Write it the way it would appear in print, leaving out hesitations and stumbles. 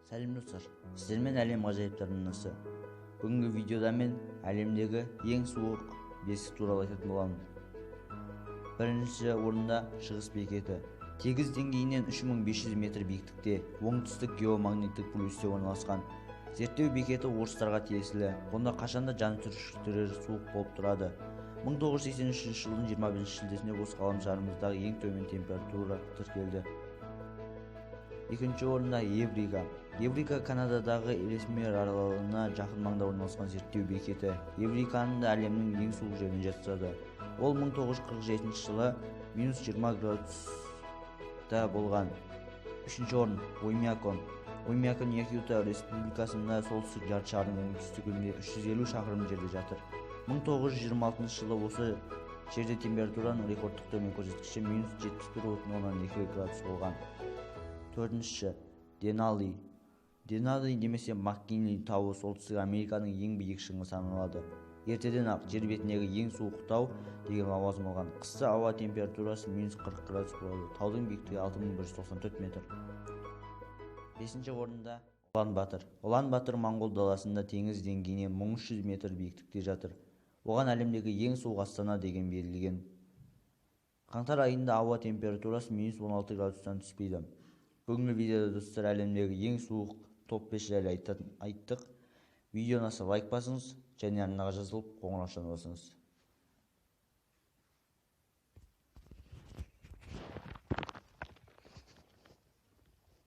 Сәлем достар, сіздермен әлем ғажайыптарының анасы. Бүгінгі видеода мен әлемдегі ең суық бесік туралы айтатын боламын. Бірінші орында шығыс бекеті. Тегіс деңгейінен 3500 метр биіктікте, оңтүстік геомагниттік полюсте орналасқан. Зерттеу бекеті орыстарға тиесілі. Онда қашанда жантүршіктер суық болып тұрады. 1983 жылдың 25 шілдесінде осы ғаламшарымыздағы ең төмен температура тіркелді. Екінші орында Еврика. Еврика Канададағы Элисмер аралына жақын маңда орналасқан зерттеу бекеті. Евриканы да әлемнің ең суық жеріне жатқызады. Ол 1947 жылы -20 градуста болған. Үшінші орын Оймякон. Оймякон Якутия республикасында солтүстік жарты шардың оңтүстігінде 350 шақырым жерде жатыр. 1926 жылы осы жерде температураның рекордтық төмен көрсеткіші -71,2 градус болған. Төртінші Денали. Денали немесе МакКинли тауы солтүстік Американың ең биік шыңы саналады. Ертеден ақ жер бетіндегі ең суық тау деген лауазым алған. Қыста ауа температурасы -40 градус болады. Таудың биіктігі 6194 метр. Бесінші орында Улан Батыр. Улан Батыр Моңғол даласында теңіз деңгейінен 1300 метр биіктікте жатыр. Оған әлемдегі ең суық астана деген берілген. Қаңтар айында ауа температурасы -16 градустан түспейді. Бүгінгі видеода достар әлемдегі ең суық топ 5 жайлы айттық. Видеоны лайк басыңыз және арнаға жазылып қоңыраушаны басыңыз.